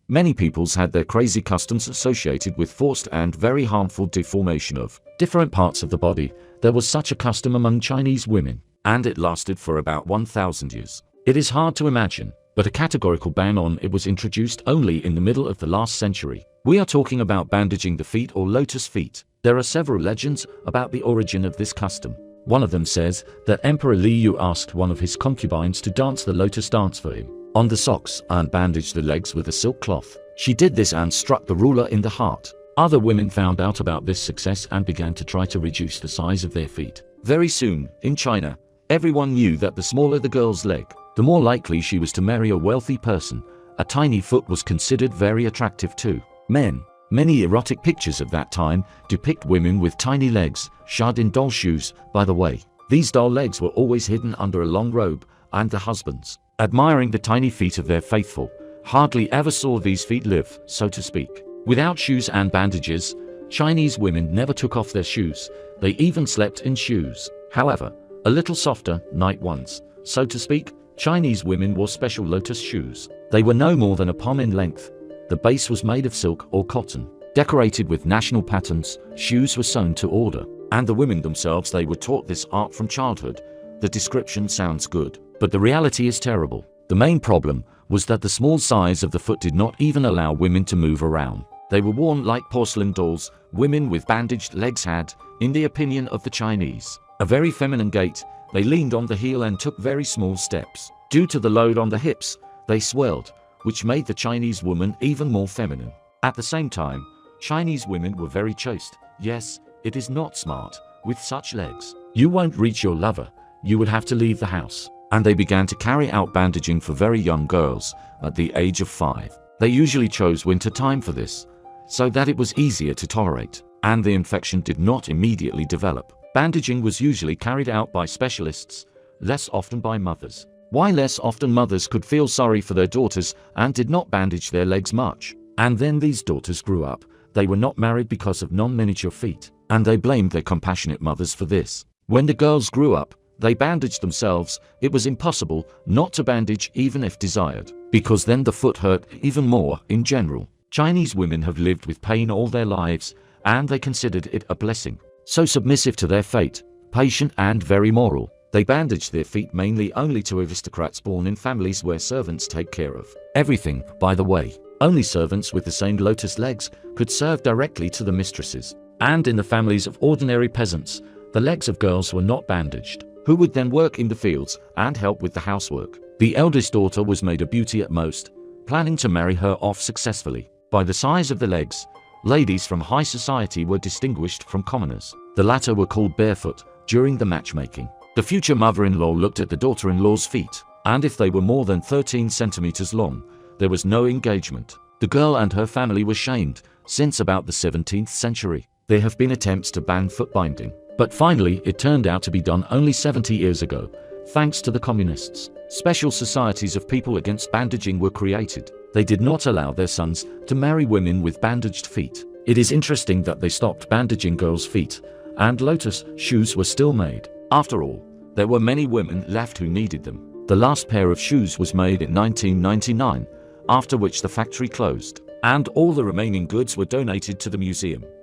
Many peoples had their crazy customs associated with forced and very harmful deformation of different parts of the body. There was such a custom among Chinese women, and it lasted for about 1,000 years. It is hard to imagine, but a categorical ban on it was introduced only in the middle of the last century. We are talking about bandaging the feet or lotus feet. There are several legends about the origin of this custom. One of them says that Emperor Li Yu asked one of his concubines to dance the lotus dance for him on the socks and bandage the legs with a silk cloth. She did this and struck the ruler in the heart. Other women found out about this success and began to try to reduce the size of their feet. Very soon, in China, everyone knew that the smaller the girl's leg, the more likely she was to marry a wealthy person. A tiny foot was considered very attractive to men. Many erotic pictures of that time depict women with tiny legs, shod in doll shoes. By the way, these doll legs were always hidden under a long robe, and the husbands, admiring the tiny feet of their faithful, hardly ever saw these feet live, so to speak. Without shoes and bandages, Chinese women never took off their shoes. They even slept in shoes. However, a little softer, night ones, so to speak. Chinese women wore special lotus shoes. They were no more than a palm in length. The base was made of silk or cotton, decorated with national patterns. Shoes were sewn to order, and the women themselves, they were taught this art from childhood. The description sounds good, but the reality is terrible. The main problem was that the small size of the foot did not even allow women to move around. They were worn like porcelain dolls. Women with bandaged legs had, in the opinion of the Chinese, a very feminine gait. They leaned on the heel and took very small steps. Due to the load on the hips, they swelled, which made the Chinese woman even more feminine. At the same time, Chinese women were very chaste. Yes, it is not smart. With such legs, you won't reach your lover. You would have to leave the house. And they began to carry out bandaging for very young girls at the age of 5. They usually chose winter time for this, so that it was easier to tolerate, and the infection did not immediately develop. Bandaging was usually carried out by specialists, less often by mothers. Why less often? Mothers could feel sorry for their daughters and did not bandage their legs much. And then these daughters grew up. They were not married because of non-miniature feet, and they blamed their compassionate mothers for this. When the girls grew up, they bandaged themselves. It was impossible not to bandage even if desired, because then the foot hurt even more. In general, Chinese women have lived with pain all their lives, and they considered it a blessing. So submissive to their fate, patient and very moral, they bandaged their feet mainly only to aristocrats born in families where servants take care of everything. By the way, only servants with the same lotus legs could serve directly to the mistresses. And in the families of ordinary peasants, the legs of girls were not bandaged, who would then work in the fields and help with the housework. The eldest daughter was made a beauty at most, planning to marry her off successfully. By the size of the legs, ladies from high society were distinguished from commoners. The latter were called barefoot during the matchmaking. The future mother-in-law looked at the daughter-in-law's feet, and if they were more than 13 centimeters long, there was no engagement. The girl and her family were shamed. Since about the 17th century, there have been attempts to ban foot binding, but finally it turned out to be done only 70 years ago, thanks to the communists. Special societies of people against bandaging were created. They did not allow their sons to marry women with bandaged feet. It is interesting that they stopped bandaging girls' feet, and lotus shoes were still made. After all, there were many women left who needed them. The last pair of shoes was made in 1999, after which the factory closed, and all the remaining goods were donated to the museum.